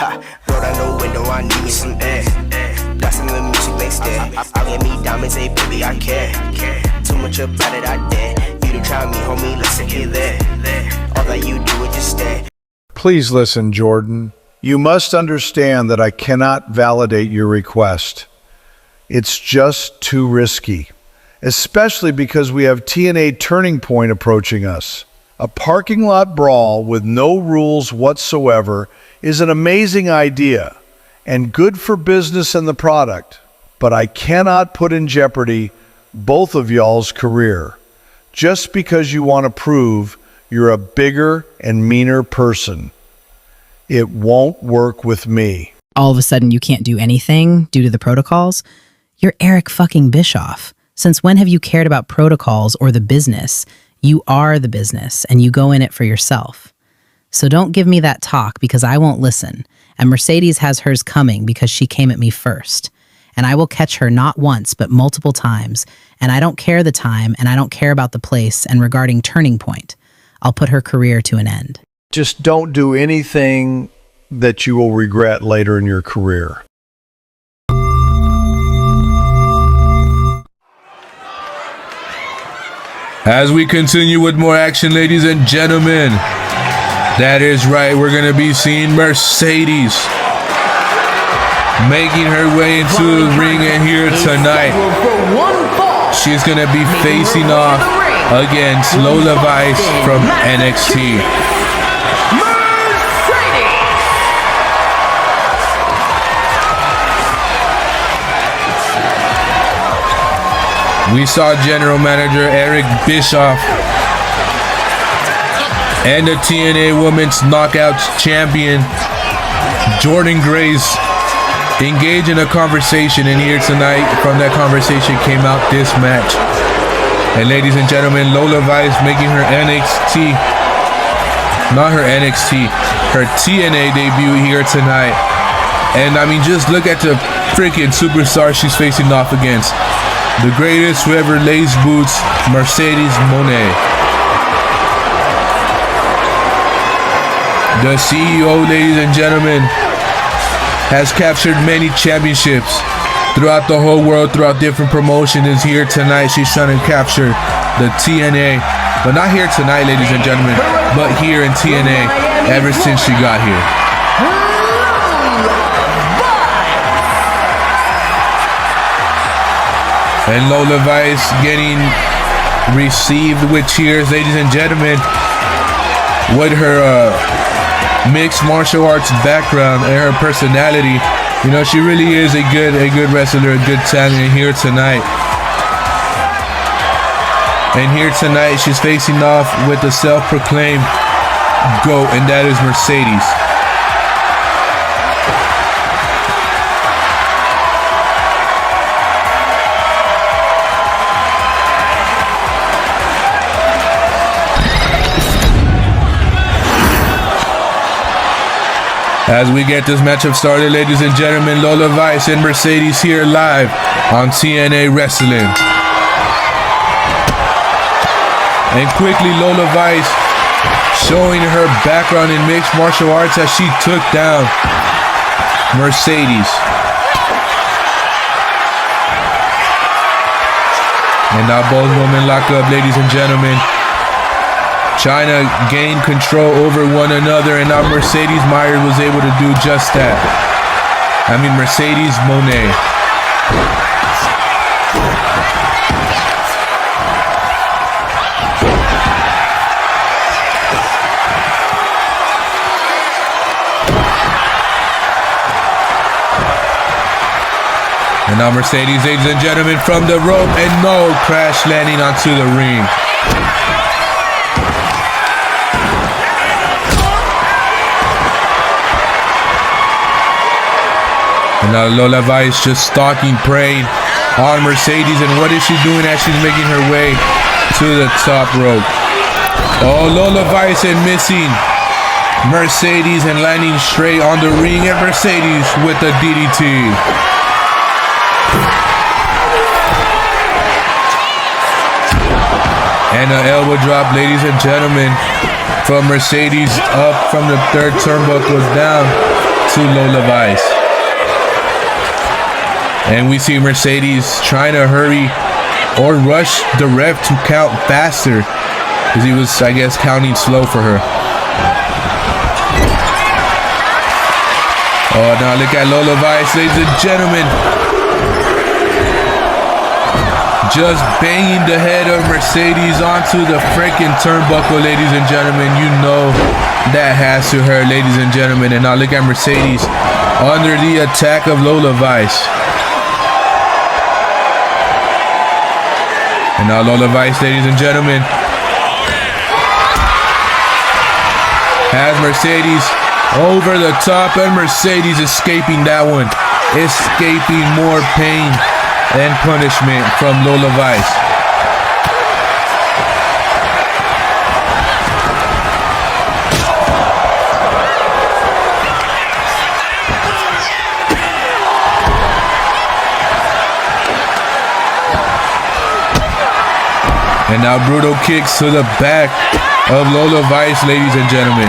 Roll down the window, I need me some air. Blasting the music, they stare. I'll get me diamonds, hey baby, I care. Too much about it, I dare. You to try me, homie, listen, hey there. All that you do is just stare. Please listen, Jordan. You must understand that I cannot validate your request. It's just too risky, especially because we have TNA Turning Point approaching us. A parking lot brawl with no rules whatsoever is an amazing idea and good for business and the product, but I cannot put in jeopardy both of y'all's career just because you want to prove you're a bigger and meaner person. It won't work with me. All of a sudden you can't do anything due to the protocols? You're Eric fucking Bischoff. Since when have you cared about protocols or the business? You are the business, and you go in it for yourself. So don't give me that talk because I won't listen. And Mercedes has hers coming because she came at me first. And I will catch her not once, but multiple times. And I don't care the time, and I don't care about the place. And regarding Turning Point, I'll put her career to an end. Just don't do anything that you will regret later in your career. As we continue with more action, ladies and gentlemen, that is right, we're going to be seeing Mercedes making her way into the ring and here tonight. She's going to be facing off against Lola from NXT. We saw General Manager Eric Bischoff and the TNA Women's Knockouts Champion Jordan Grace engage in a conversation, and here tonight from that conversation came out this match. And ladies and gentlemen, Lola Vice making her NXT, not her NXT, her TNA debut here tonight. And I mean, just look at the freaking superstar she's facing off against. The greatest who ever laced boots, Mercedes Mone. The CEO, ladies and gentlemen, has captured many championships throughout the whole world, throughout different promotions. Is here tonight. She's trying to capture the TNA, but not here tonight, ladies and gentlemen, but here in TNA ever since she got here. And Lola Vice getting received with cheers, ladies and gentlemen, with her mixed martial arts background and her personality. You know, she really is a good wrestler, a good talent here tonight. And here tonight, she's facing off with the self-proclaimed GOAT, and that is Mercedes. As we get this matchup started, ladies and gentlemen, Lola Vice and Mercedes here live on TNA Wrestling. And quickly, Lola Vice showing her background in mixed martial arts as she took down Mercedes. And now both women lock up, ladies and gentlemen, trying to gain control over one another, and now Mercedes Meyer was able to do just that. I mean, Mercedes Mone. And now Mercedes, ladies and gentlemen, from the rope, and no crash landing onto the ring. And now Lola Vice just stalking, preying on Mercedes. And what is she doing as she's making her way to the top rope? Oh, Lola Vice and missing Mercedes and landing straight on the ring, and Mercedes with the DDT. And an elbow drop, ladies and gentlemen, from Mercedes up from the third turnbuckle down to Lola Vice. And we see Mercedes trying to hurry or rush the ref to count faster, because he was, I guess, counting slow for her. Oh, now look at Lola Vice, ladies and gentlemen. Just banging the head of Mercedes onto the freaking turnbuckle, ladies and gentlemen. You know that has to hurt, ladies and gentlemen. And now look at Mercedes under the attack of Lola Vice. And now Lola Vice, ladies and gentlemen, has Mercedes over the top, and Mercedes escaping that one. Escaping more pain and punishment from Lola Vice. And now brutal kicks to the back of Lola Vice, ladies and gentlemen.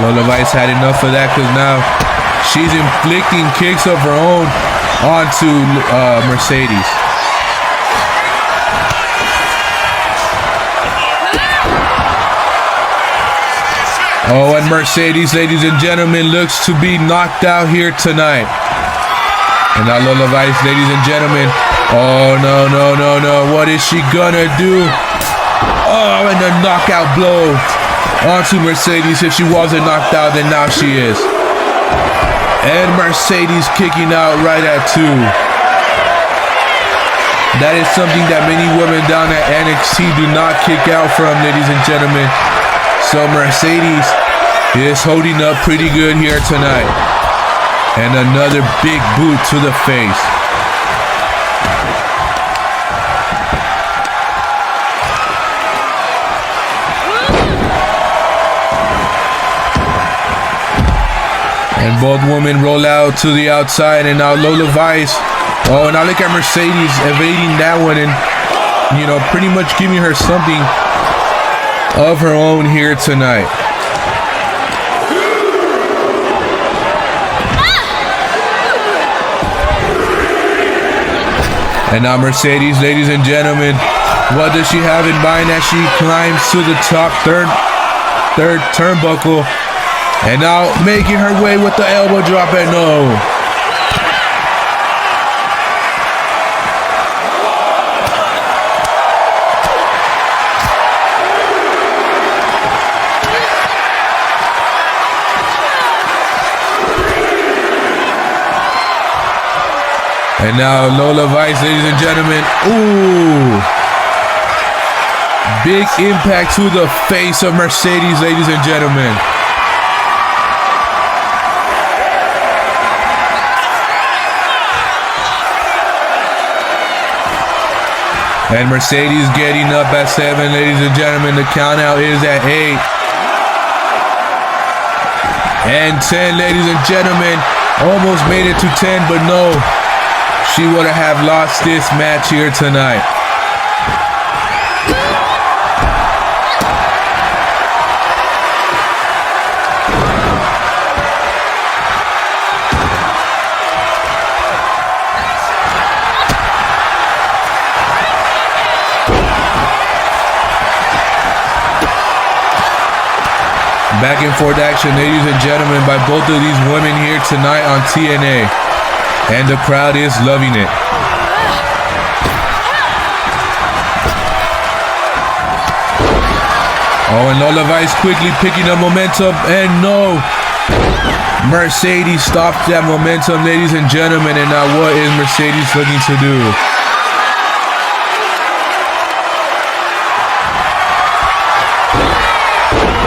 Lola Vice had enough of that, because now she's inflicting kicks of her own onto Mercedes. Oh, and Mercedes, ladies and gentlemen, looks to be knocked out here tonight. And now Lola Vice, ladies and gentlemen. Oh, no, no, no, no. What is she gonna do? Oh, and a knockout blow onto Mercedes. If she wasn't knocked out, then now she is. And Mercedes kicking out right at 2. That is something that many women down at NXT do not kick out from, ladies and gentlemen. So Mercedes is holding up pretty good here tonight. And another big boot to the face. And both women roll out to the outside, and now Lola Vice. Oh, now look at Mercedes evading that one and, you know, pretty much giving her something of her own here tonight. And now Mercedes, ladies and gentlemen, what does she have in mind as she climbs to the top third turnbuckle? And now making her way with the elbow drop, and no. And now Lola Vice, ladies and gentlemen. Ooh. Big impact to the face of Mercedes, ladies and gentlemen. And Mercedes getting up at 7, ladies and gentlemen. The count out is at 8. And 10, ladies and gentlemen. Almost made it to 10, but no. She would have lost this match here tonight. Back and forth action, ladies and gentlemen, by both of these women here tonight on TNA. And the crowd is loving it. Oh, and Lola Vice quickly picking up momentum. And no. Mercedes stopped that momentum, ladies and gentlemen. And now what is Mercedes looking to do?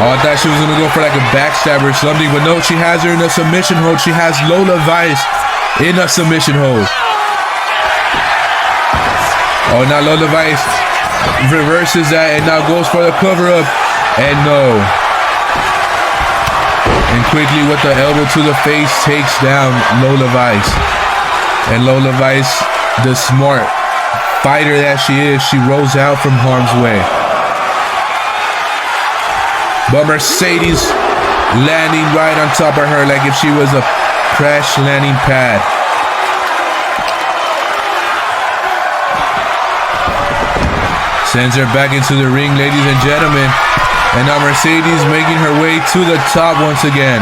Oh, I thought she was going to go for like a backstab or something, but no, she has her in a submission hold. She has Lola Vice in a submission hold. Oh, now Lola Vice reverses that and now goes for the cover-up. And no. And quickly with the elbow to the face takes down Lola Vice. And Lola Vice, the smart fighter that she is, she rolls out from harm's way. But Mercedes landing right on top of her like if she was a crash landing pad. Sends her back into the ring, ladies and gentlemen. And now Mercedes making her way to the top once again.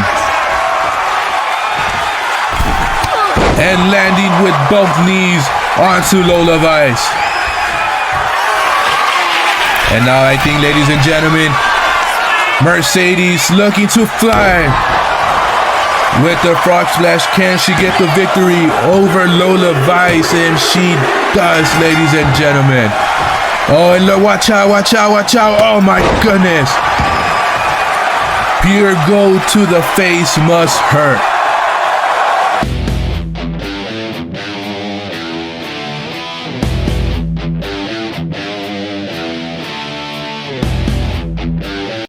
And landing with both knees onto Lola Vice. And now I think, ladies and gentlemen, Mercedes looking to fly. With the frog splash, can she get the victory over Lola Vice? And she does, ladies and gentlemen. Oh, and look, watch out, watch out, watch out. Oh my goodness. Pure gold to the face must hurt.